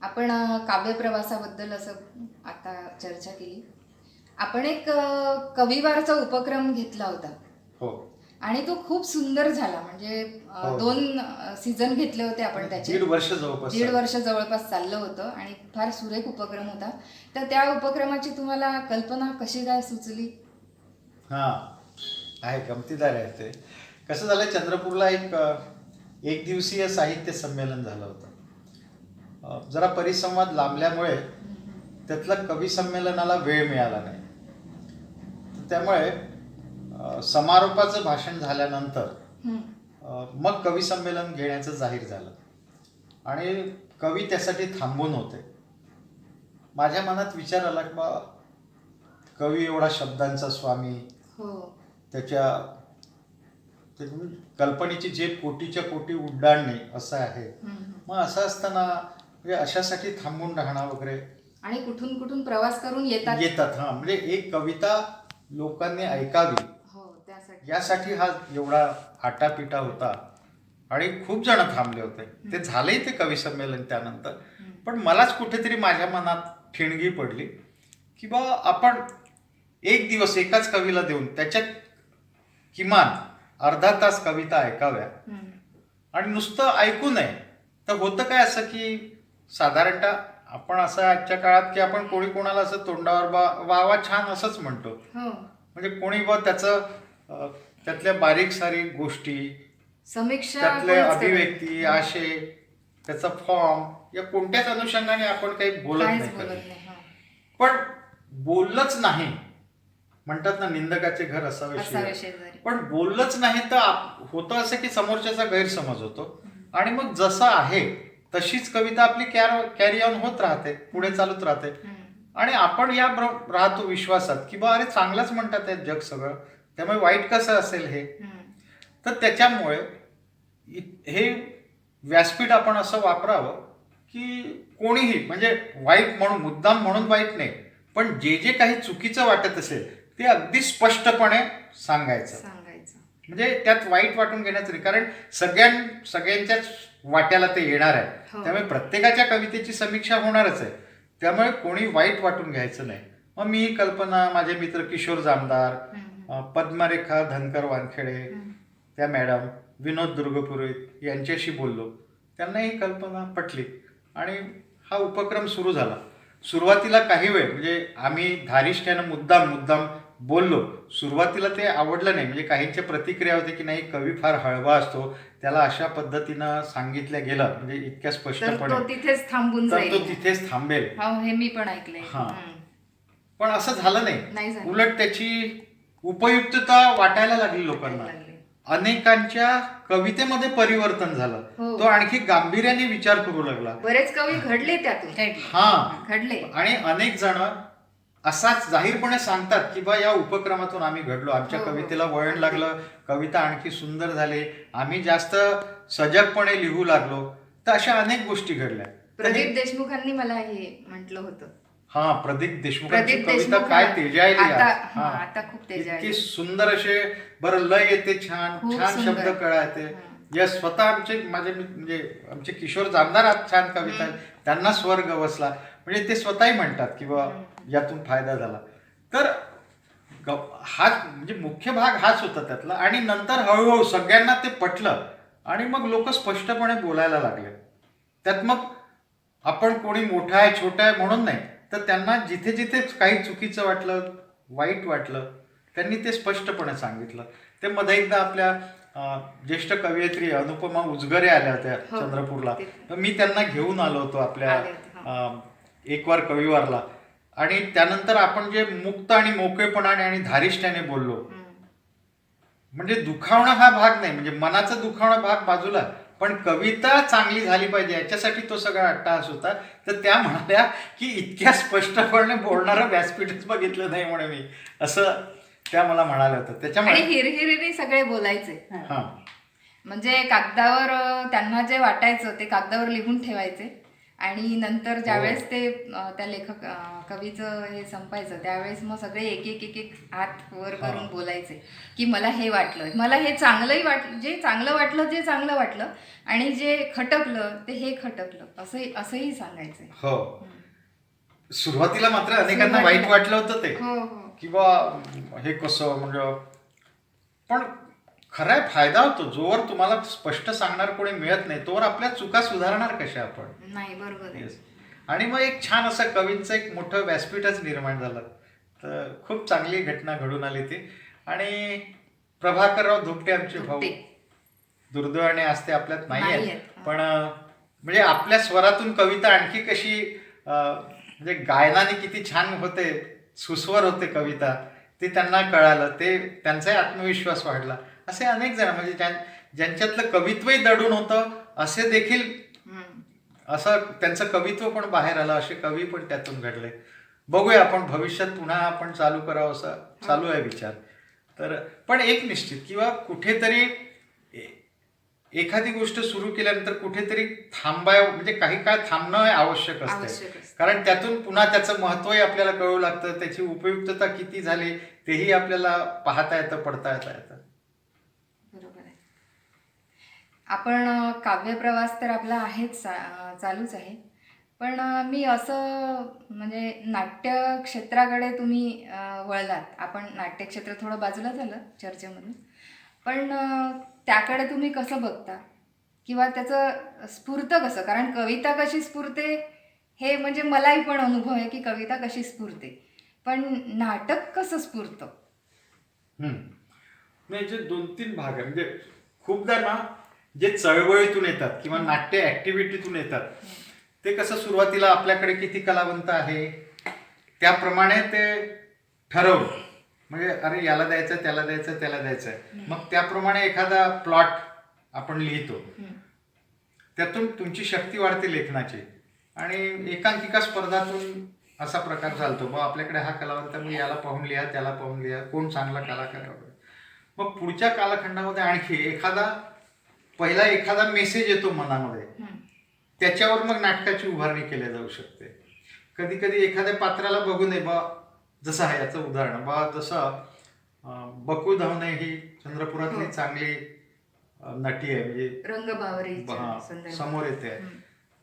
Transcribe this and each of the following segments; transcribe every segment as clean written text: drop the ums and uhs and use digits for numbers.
आपण काव्यप्रवासाबद्दल असं आता चर्चा केली. आपण एक कविवारचा उपक्रम घेतला होता हो आणि तो खूप सुंदर झाला. म्हणजे हो 2 सीझन घेतले होते आपण त्याचे. 1.5 वर्ष जवळपास दीड झालं. वर्ष जवळपास चाललं होतं आणि फार सुरेख उपक्रम होता. तर त्या उपक्रमाची तुम्हाला कल्पना कशी काय सुचली? हां आहे, गमतीदार आहे ते. कसं झालं, चंद्रपूरला एक दिवसीय साहित्य संमेलन झालं होतं. जरा परिसंवाद लांबल्यामुळे त्यातलं कवी संमेलनाला वेळ मिळाला नाही. तर त्यामुळे समारोपाचं भाषण झाल्यानंतर हं. मग कवी संमेलन घेण्याचं जाहीर झालं आणि कवी त्यासाठी थांबून होते. माझ्या मनात विचार आला की बा, कवी एवढा शब्दांचा स्वामी, हो. त्याच्या ते कल्पनेची जे कोटीच्या कोटी उड्डाणणे असं आहे. मग असं असताना म्हणजे अशासाठी थांबून राहणं वगैरे आणि कुठून कुठून प्रवास करून येतात. येतात. हां, म्हणजे एक कविता लोकांनी ऐकावी हो, त्यासाठी. यासाठी हा एवढा आटापिटा होता आणि खूप जण थांबले होते. ते झालंही ते कवी संमेलन त्यानंतर. पण मलाच कुठेतरी माझ्या मनात ठिणगी पडली की बा, आपण एक दिवस एकाच कवीला देऊन त्याच्यात किमान अर्धा तास कविता ऐकाव्या आणि नुसतं ऐकू नये. तर होतं काय असं की साधारणतः आपण असं आजच्या काळात की आपण कोणी कोणाला असं तोंडावर वा छान असंच म्हणतो. हो. म्हणजे कोणी बा त्याचं त्यातल्या बारीक सारीक गोष्टी, समीक्षा त्यातले कोणीच करत अभिव्यक्ती, आशय, त्याचा फॉर्म या कोणत्याच अनुषंगाने आपण काही बोलत काहीच नाही बोलत कधी. नाही. हा. पण बोललंच नाही म्हणतात ना, निंदकाचे घर असावे असावे शेजारी. शेजारी. पण बोललंच नाही तर होतं असं की समोरच्याचा गैरसमज होतो आणि मग जसं आहे तशीच कविता आपली कॅरी ऑन होत राहते, पुढे चालत राहते. आणि आपण या राहतो विश्वासात की बा, अरे चांगलंच म्हणतात आहे जग सगळं, त्यामुळे वाईट कसं असेल हे. तर त्याच्यामुळे हे व्यासपीठ आपण असं वापरावं की कोणीही, म्हणजे वाईट म्हणून मुद्दाम म्हणून वाईट नाही, पण जे जे काही चुकीचं वाटत असेल ते अगदी स्पष्टपणे सांगायचं. म्हणजे त्यात वाईट वाटून घेण्याचं नाही, कारण सगळ्यांच्याच वाट्याला ते येणार आहे. हो. त्यामुळे प्रत्येकाच्या कवितेची समीक्षा होणारच आहे. त्यामुळे कोणी वाईट वाटून घ्यायचं नाही. मग मी ही कल्पना माझे मित्र किशोर जामदार, पद्मरेखा धनकर वानखेडे, त्या मॅडम, विनोद दुर्गपुरोहित यांच्याशी बोललो. त्यांना ही कल्पना पटली आणि हा उपक्रम सुरू झाला. सुरुवातीला काही वेळ म्हणजे आम्ही धारिष्ट्यानं मुद्दाम बोललो. सुरुवातीला ते आवडलं नाही, म्हणजे काहींच्या प्रतिक्रिया होती की नाही, कवी फार हळवा असतो, त्याला अशा पद्धतीनं सांगितलं गेलं म्हणजे इतक्या तर स्पष्टपणे तो तिथेच थांबून तर तो जाईल. तिथेच थांबेल. हो, हे मी पण ऐकलंय. हां. पण असं झालं नाही नाही. झालं. उलट त्याची उपयुक्तता वाटायला लागली लोकांना. अनेकांच्या कवितेमध्ये परिवर्तन झालं. हो. तो आणखी गांभीर्याने विचार करू लागला. बरेच कवी घडले त्यातून. हा, घडले. आणि अनेक जण असाच जाहीरपणे सांगतात की बा, या उपक्रमातून आम्ही घडलो, आमच्या हो, हो. कवितेला वळण लागलं, कविता आणखी सुंदर झाली, आम्ही जास्त सजगपणे लिहू लागलो. तर अशा अनेक गोष्टी घडल्या. प्रदीप देशमुखांनी मला हे म्हटलं होतं. हा, प्रदीप देशमुखांची प्रदीप कविता देशमुख काय तेजायली आता. आहे. हा, हा. आता खूप इतकी तेजायली. सुंदर असे, बरं लय येते, छान खूप छान सुंदर. शब्द कळते. या स्वतः म्हणजे आमचे किशोर जामदार आज छान कविता आहेत, त्यांना स्वर गवसला, म्हणजे ते स्वतःही म्हणतात की बा, यातून फायदा झाला. तर हाच म्हणजे मुख्य भाग हाच होता त्यातला. आणि नंतर हळूहळू सगळ्यांना ते पटलं आणि मग लोक स्पष्टपणे बोलायला लागले. त्यात मग आपण कोणी मोठा आहे छोटा आहे म्हणून नाही, तर त्यांना जिथे जिथे काही चुकीचं वाटलं, वाईट वाटलं, त्यांनी ते स्पष्टपणे सांगितलं. ते मध्ये एकदा आपल्या ज्येष्ठ कवयित्री अनुपमा उजगरे आल्या होत्या हो, चंद्रपूरला. तिथे. तर मी त्यांना घेऊन आलो होतो आपल्या आले होते, एकवार कविवारला. आणि त्यानंतर आपण जे मुक्त आणि मोकळेपणाने आणि धारिष्ट्याने बोललो, म्हणजे दुखावणं हा भाग नाही, म्हणजे मनाचा दुखावणं भाग बाजूला, पण कविता चांगली झाली पाहिजे याच्यासाठी तो सगळा अट्टहास होता. तर त्या म्हणाल्या की इतक्या स्पष्टपणे बोलणारं व्यासपीठच बघितलं नाही म्हणे मी, असं त्या मला म्हणाल्या होत्या. आणि त्याच्यामुळे हिरहिरीने सगळे बोलायचे. हा, म्हणजे कागदावर त्यांना जे वाटायचं ते कागदावर लिहून ठेवायचे आणि नंतर ज्यावेळेस ते त्या लेखक कवीचं हे संपायचं त्यावेळेस मग सगळे एक एक एक एक हात वर करून बोलायचे की मला हे वाटलं, मला हे चांगलंही वाटलं, जे चांगलं वाटलं ते चांगलं वाटलं आणि जे खटकलं ते हे खटकलं, असंही सांगायचंय. हो. सुरुवातीला मात्र अनेकांना वाईट वाटलं होतं ते, हो हो किंवा हे कसं म्हणजे, पण खरा फायदा होतो. जोवर तुम्हाला स्पष्ट सांगणार कोणी मिळत नाही तोवर आपल्या चुका सुधारणार कशा आपण. नाही, बरोबर आहे. Yes. आणि मग एक छान असं कवींचं एक मोठं व्यासपीठच निर्माण झालं. तर खूप चांगली घटना घडून आली ती. आणि प्रभाकरराव धुपटे आमचे भाऊ धुपटे. दुर्दैवाने असते आपल्यात नाही नाही आहेत, आहेत. पण म्हणजे आपल्या स्वरातून कविता आणखी कशी म्हणजे गायनाने किती छान होते, सुस्वर होते कविता, ते त्यांना कळालं. ते त्यांचाही आत्मविश्वास वाढला. असे अनेक जण म्हणजे ज्यांच्यातलं कवित्वही दडून होतं असे देखील, असं त्यांचं कवित्व पण बाहेर आलं, असे कवी पण त्यातून घडले. बघूया आपण भविष्यात पुन्हा आपण चालू करावं असं चालू आहे विचार. तर पण एक निश्चित, किंवा कुठेतरी एखादी गोष्ट सुरू केल्यानंतर कुठेतरी म्हणजे काही काळ थांबणं हे आवश्यक असते. कारण त्यातून पुन्हा त्याचं महत्वही आपल्याला कळू लागतं, त्याची उपयुक्तता किती झाली तेही आपल्याला पाहता येतं, पडता येतं. बरोबर आहे. आपण काव्यप्रवास तर आपला आहेच, चालूच आहे. पण मी असं म्हणजे नाट्य क्षेत्राकडे तुम्ही वळलात. आपण नाट्यक्षेत्र थोडं बाजूला झालं चर्चेमधून, पण त्याकडे तुम्ही कसं बघता किंवा त्याचं स्फुरतं कसं? कारण कविता कशी स्फुरते हे म्हणजे मलाही पण अनुभव आहे की कविता कशी स्फुरते, पण नाटक कसं स्फुरतं? नाही, जे 2-3 भाग आहे म्हणजे खूपदा ना जे चळवळीतून येतात किंवा नाट्य ऍक्टिव्हिटीतून येतात, ते कसं सुरुवातीला आपल्याकडे किती कलावंत आहे त्याप्रमाणे ते ठरवलं. म्हणजे अरे याला द्यायचं, त्याला द्यायचं, त्याला द्यायचं, मग त्याप्रमाणे एखादा प्लॉट आपण लिहितो. त्यातून तुमची शक्ती वाढते लेखनाची. आणि एकांकिका स्पर्धातून असा प्रकार चालतो. मग आपल्याकडे हा कलावंत, मग याला पाहून लिहा, त्याला पाहून लिहा, कोण चांगला कलाकार वगैरे. मग पुढच्या कालखंडामध्ये आणखी एखादा मेसेज येतो मनामध्ये, त्याच्यावर मग नाटकाची उभारणी केली जाऊ शकते. कधी कधी एखाद्या पात्राला बघू नये बा, जसं आहे याचं उदाहरण बा, जसं बकू धावणे ही चंद्रपुरातली चांगली नटी आहे, म्हणजे रंगभावरी समोर येते,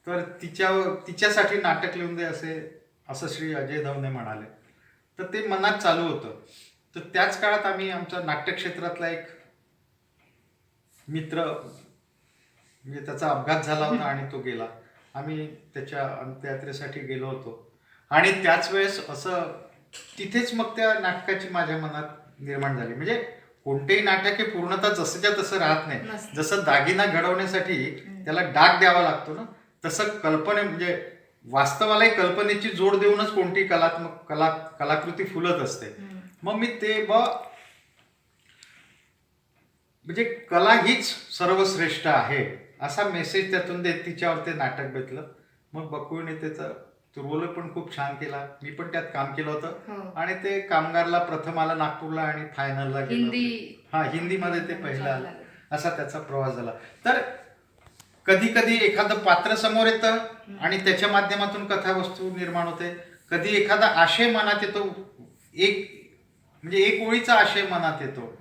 तर तिच्यासाठी नाटक लिहून दे असं श्री अजय धावणे म्हणाले. तर ते मनात चालू होतं. तर त्याच काळात आम्ही आमच्या नाट्यक्षेत्रातला एक मित्र, म्हणजे त्याचा अपघात झाला होता आणि तो गेला. आम्ही त्याच्या अंत्ययात्रेसाठी गेलो होतो. आणि त्याच वेळेस असं तिथेच मग त्या नाटकाची माझ्या मनात निर्माण झाली. म्हणजे कोणतेही नाटक हे पूर्णतः जसंच्या तसं राहत नाही. जसं दागिना घडवण्यासाठी त्याला डाग द्यावा लागतो ना, तसं म्हणजे वास्तवालाही कल्पनेची जोड देऊनच कोणती कलाकृती फुलत असते. मग मी ते म्हणजे कला हीच सर्वश्रेष्ठ आहे असा मेसेज त्यातून देत तिच्यावर ते नाटक बेतलं. मग बकुळने त्याचं रोल पण खूप छान केला. मी पण त्यात काम केलं होतं. आणि ते कामगारला प्रथम आलं नागपूरला आणि फायनलला गेलं. हिंदीमध्ये ते पहिलं आलं. असा त्याचा प्रवास झाला. तर कधी कधी एखादं पात्र समोर येतं आणि त्याच्या माध्यमातून कथावस्तू निर्माण होते. कधी एखादा आशय मनात येतो, एक ओळीचा आशय मनात येतो.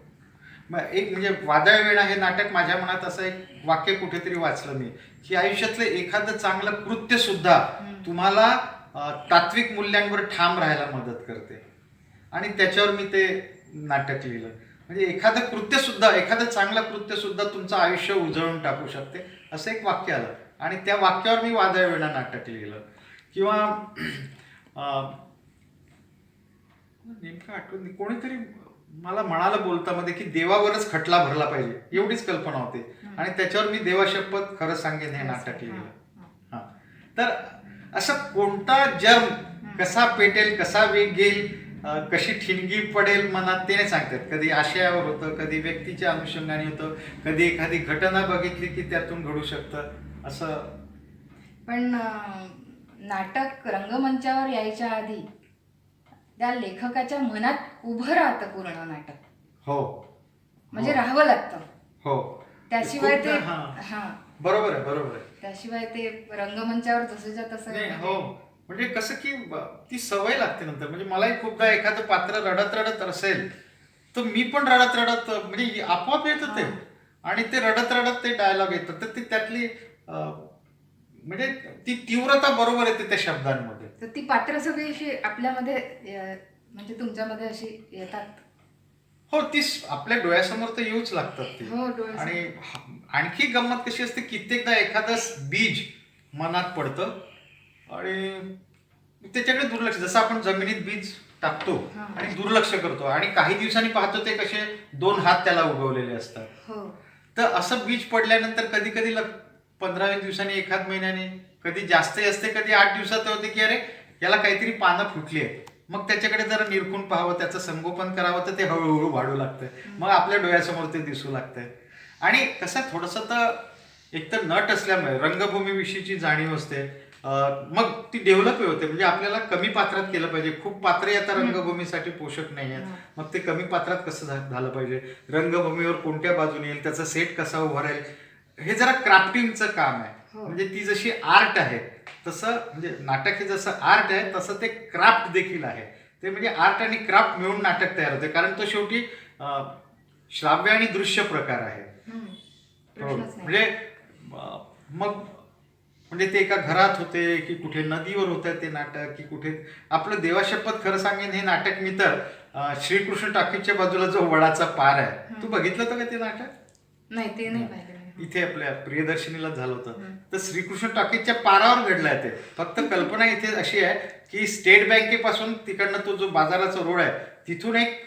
एक म्हणजे वादळ वेळा हे नाटक माझ्या मनात असं एक वाक्य कुठेतरी वाचलं मी, की आयुष्यातलं एखादं चांगलं कृत्य सुद्धा तुम्हाला तात्विक मूल्यांवर ठाम राहायला मदत करते. आणि त्याच्यावर मी ते नाटक लिहिलं. म्हणजे एखादं चांगलं कृत्य सुद्धा तुमचं आयुष्य उजळून टाकू शकते असं एक वाक्य आलं. आणि त्या वाक्यावर मी वादळ वेळा नाटक लिहिलं. किंवा नेमकं आठवण कोणीतरी मला म्हणालं बोलतामध्ये की देवावरच खटला भरला पाहिजे, एवढीच कल्पना होती. आणि त्याच्यावर मी देवाशपथ खरं सांगेन हे नाटक लिहिलं. तर असं कोणता जर्म कसा पेटेल, कसा वेग घेईल, कशी ठिणगी पडेल मनात, ते नाही सांगतात. कधी आशयावर होतं, कधी व्यक्तीच्या अनुषंगाने होतं, कधी एखादी घटना बघितली की त्यातून घडू शकतं असं. पण नाटक रंगमंचावर यायच्या आधी त्या लेखकाच्या मनात उभं राहतं पूर्ण नाटक. हो, म्हणजे राहावं लागतं. हो, त्याशिवाय ते बरोबर आहे. त्याशिवाय ते रंगमंचावर जसंच्या तसं नाही म्हणजे- हो, म्हणजे कसं की ती सवय लागते नंतर. म्हणजे मलाही खूपदा एखादं पात्र रडत रडत असेल तर मी पण रडत रडत म्हणजे आपोआप येतं ते. हा. आणि ते रडत रडत ते डायलॉग येतात, तर ती त्यातली म्हणजे ती तीव्रता बरोबर येते त्या शब्दांमध्ये. तर ती पात्र सगळी अशी आपल्यामध्ये म्हणजे तुमच्यामध्ये अशी येतात. हो, ती आपल्या डोळ्यासमोर तर येऊच लागतात ती. हो, डोळ्यासमोर. आणि आणखी गंमत कशी असते, कित्येकदा एखादं बीज मनात पडतं आणि त्याच्याकडे दुर्लक्ष, जसं आपण जमिनीत बीज टाकतो हा. आणि दुर्लक्ष करतो आणि काही दिवसांनी पाहतो ते कसे 2 हात त्याला उगवलेले असतात. हो. तर असं बीज पडल्यानंतर कधी कधी 15-20 दिवसांनी, एखाद महिन्याने, कधी जास्तही असते, कधी 8 दिवसात होते की अरे याला काहीतरी पानं फुटली आहेत. मग त्याच्याकडे जरा निरखून पाहावं, त्याचं संगोपन करावं, तर ते हळूहळू वाढू लागतं. मग आपल्या डोळ्यासमोर ते दिसू लागतंय. आणि कसं थोडंसं तर एक तर नट असल्यामुळे रंगभूमीविषयीची जाणीव असते. मग ती डेव्हलप होते. म्हणजे आपल्याला कमी पात्रात केलं पाहिजे. खूप पात्रही आता रंगभूमीसाठी पोषक नाही आहेत. मग ते कमी पात्रात कसं झालं पाहिजे, रंगभूमीवर कोणत्या बाजूने येईल, त्याचा सेट कसा उभा राहील, हे जरा क्राफ्टिंगचं काम आहे. म्हणजे ती जशी आर्ट आहे तसं, म्हणजे नाटक हे जसं आर्ट आहे तसं ते क्राफ्ट देखील आहे. ते म्हणजे आर्ट आणि क्राफ्ट मिळून नाटक तयार होते, कारण तो शेवटी श्राव्य आणि दृश्य प्रकार आहे. प्रश्नच नाही. म्हणजे मग म्हणजे ते एका घरात होते की कुठे नदीवर होतं ते नाटक, की कुठे आपलं देवाशपथ खरं सांगेन हे नाटक मी तर श्रीकृष्ण टाकीजच्या बाजूला जो वडाचा पार आहे, तू बघितलं होतं का ते नाटक? नाही, ते नाही पाहिलं मी. इथे आपल्या प्रियदर्शनीला झालं होतं. तर श्रीकृष्ण टाकीजच्या पारावर घडलंय ते. फक्त कल्पना इथे अशी आहे की स्टेट बँकेपासून तिकडनं तो जो बाजाराचा रोड आहे तिथून एक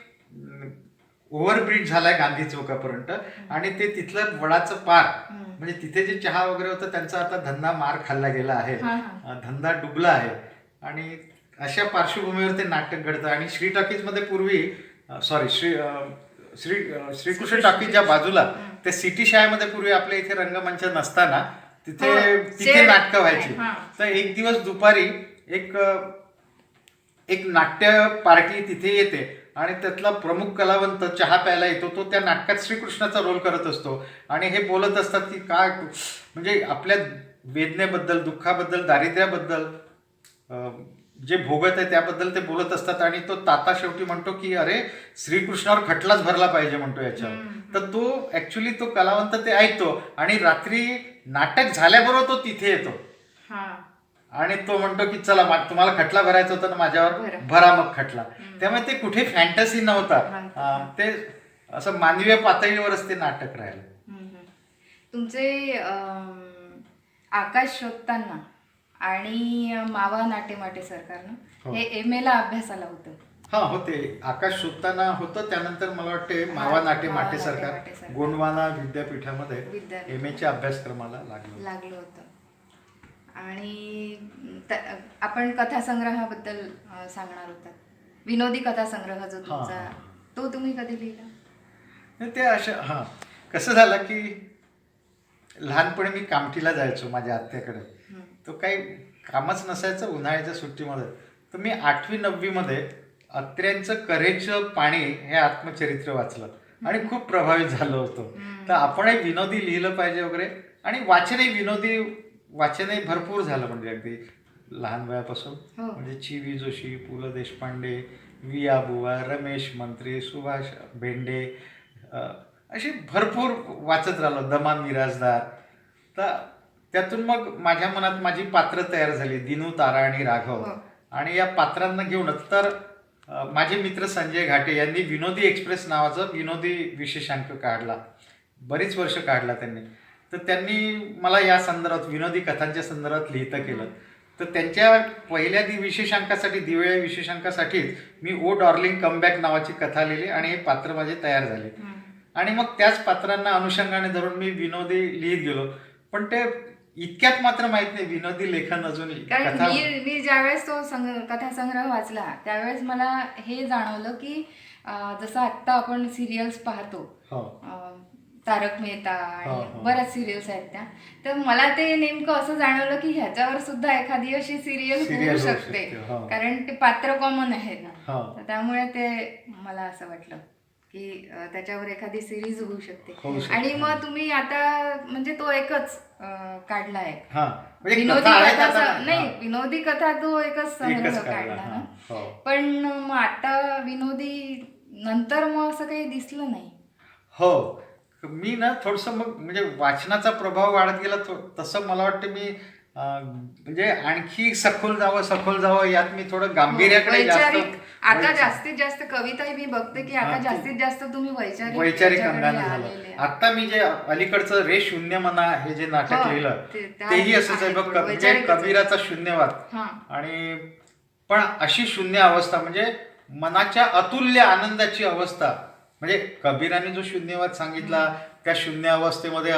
ओव्हरब्रिज झालाय गांधी चौकापर्यंत, आणि ते तिथलं वडाचं पार, म्हणजे तिथे जे चहा वगैरे होतं त्यांचा आता धंदा मार खाल्ला गेला आहे, धंदा डुबला आहे. आणि अशा पार्श्वभूमीवर ते नाटक घडतं. आणि श्री टॉकीजमध्ये पूर्वी श्रीकृष्ण टॉकीजच्या बाजूला ते सिटी शाळेमध्ये पूर्वी आपल्या इथे रंगमंच नसताना तिथे नाटकं व्हायची. तर एक दिवस दुपारी एक नाट्य पार्टी तिथे येते आणि त्यातला प्रमुख कलावंत चहा प्यायला येतो. तो त्या नाटकात श्रीकृष्णाचा रोल करत असतो आणि हे बोलत असतात की काय, म्हणजे आपल्या वेदनेबद्दल, दुःखाबद्दल, दारिद्र्याबद्दल, जे भोगत आहे त्याबद्दल ते बोलत असतात. आणि तो ताता शेवटी म्हणतो की अरे श्रीकृष्णावर खटलाच भरला पाहिजे म्हणतो याच्यावर. तर तो ऍक्च्युली तो कलावंत ते ऐकतो आणि रात्री नाटक झाल्याबरोबर तो तिथे येतो आणि तो म्हणतो की चला तुम्हाला खटला भरायचा होता ना माझ्यावर, भरा मग खटला. त्यामुळे ते कुठे फॅन्टसी नव्हता, ते असं मानवीय पातळीवरच ते नाटक राहिलं. तुमचे आकाश शोधताना आणि मावा नाटे माटे सरकारनं हे MA ला अभ्यासाला होतं. हा होते. आकाश शोधताना होतं, त्यानंतर मला वाटते मावा नाटे माटे सरकार गोंडवाना विद्यापीठामध्ये MA च्या अभ्यासक्रमाला लागलं होतं. आणि आपण कथासंग्रहाबद्दल सांगणार होतात. विनोदी कथासंग्रह जो तुमचा, तो तुम्ही कधी लिहिला? ते अशा कसं झालं की लहानपणी मी कामठीला जायचो माझ्या आत्याकडे. तो काही कामच नसायचं उन्हाळ्याच्या सुट्टीमध्ये. तर मी 8वी-9वी मध्ये अत्र्यांचं कऱ्हेचं पाणी हे आत्मचरित्र वाचलं आणि खूप प्रभावित झालो होतो. तर आपणही विनोदी लिहिलं पाहिजे वगैरे. आणि वाचनही भरपूर झालं, म्हणजे अगदी लहान वयापासून. म्हणजे चि. जोशी, पु. ल. देशपांडे, वि. आबुवा, रमेश मंत्री, सुभाष भेंडे, अशी भरपूर वाचत राहिलो. दमा मिराजदार. तर त्यातून मग माझ्या मनात माझी पात्र तयार झाली, दिनू, तारा आणि राघव. आणि या पात्रांना घेऊनच तर माझे मित्र संजय घाटे यांनी विनोदी एक्सप्रेस नावाचं विनोदी विशेषांक काढला. बरीच वर्ष काढला त्यांनी. तर त्यांनी मला या संदर्भात, विनोदी कथांच्या संदर्भात लिहितं केलं. तर त्यांच्या पहिल्या विशेषांकासाठी, दिवेळ्या विशेषांकासाठीच मी ओ डार्लिंग कमबॅक नावाची कथा लिहिली आणि हे पात्र माझे तयार झाले. आणि मग त्याच पात्रांना अनुषंगाने धरून मी विनोदी लिहित गेलो. पण ते इतक्यात मात्र माहित नाही विनोदी लेखन अजून. मी ज्यावेळेस तो कथासंग्रह वाचला त्यावेळेस मला हे जाणवलं की जसं आत्ता आपण सिरियल्स पाहतो, तारक मेहता आणि बऱ्याच सिरियल्स आहेत त्या, तर मला ते नेमकं असं जाणवलं की ह्याच्यावर सुद्धा एखादी अशी सिरियल होऊ शकते, कारण ते पात्र कॉमन आहे ना. त्यामुळे ते मला असं वाटलं. त्याच्यावर एखादी सिरीज होऊ शकते. होऊ शकते. आणि मग तुम्ही आता म्हणजे तो एकच काढला आहे. हा म्हणजे विनोदी कथा आहेत कथा आता. नाही, विनोदी कथा तो एकच संग्रह एकच काढला. काढला हा. ना. हो. पण मग आता विनोदी नंतर मग असं काही दिसलं नाही. हो. मी ना थोडंसं मग म्हणजे वाचनाचा प्रभाव वाढत गेला तसं मला वाटतं मी म्हणजे आणखी सखोल जावं यात मी थोडं गांभीर्याकडे जास्त वैचारिक आता जास्तीत जास्त कविता मी बघते की आता जास्तीत जास्त तुम्ही वैचारिक याच्याकडे अंगाने झालं. आलेले आहे. आता मी जे अलीकडचं रे शून्य मना हे जे नाटक हो, लिहिलं त्या तेही असंच आहे आहे बघ. थोडं म्हणजे वैचारिकच आहे. कबीराचा शून्यवाद. हा. आणि पण अशी शून्य अवस्था म्हणजे मनाच्या अतुल्य आनंदाची अवस्था. म्हणजे कबीराने जो शून्यवाद सांगितला त्या शून्य अवस्थेमध्ये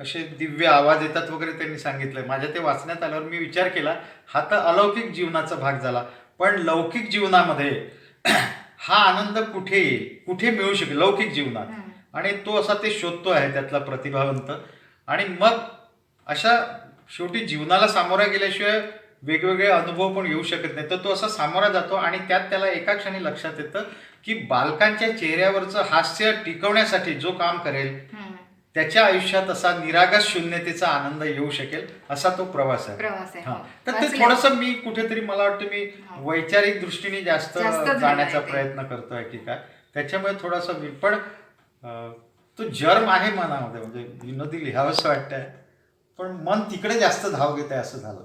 असे दिव्य आवाज येतात वगैरे त्यांनी सांगितलंय. माझ्या ते वाचण्यात आल्यावर मी विचार केला हा तर अलौकिक जीवनाचा भाग झाला. पण लौकिक जीवनामध्ये हा आनंद कुठे येईल, कुठे मिळू शकेल लौकिक जीवनात. आणि तो असा ते शोधतो आहे त्यातला प्रतिभावंत. आणि मग अशा शेवटी जीवनाला सामोरा गेल्याशिवाय वेगवेगळे अनुभव पण येऊ शकत नाही. तर तो असा सामोरा जातो आणि त्यात त्याला एका क्षणी लक्षात येतं की बालकांच्या चेहऱ्यावरचं हास्य टिकवण्यासाठी जो काम करेल त्याच्या आयुष्यात असा निरागस शून्यतेचा आनंद येऊ शकेल असा तो प्रवास आहे. हो. तर ते थोडंसं मी कुठेतरी मला वाटतं मी वैचारिक दृष्टीने जास्त झालंय जाण्याचा ते. प्रयत्न करतोय की काय. त्याच्यामुळे थोडासा पण तो जर्म आहे मनामध्ये. म्हणजे विनोदी लिहावंसं वाटतंय पण मन तिकडे जास्त धाव घेत आहे असं झालं.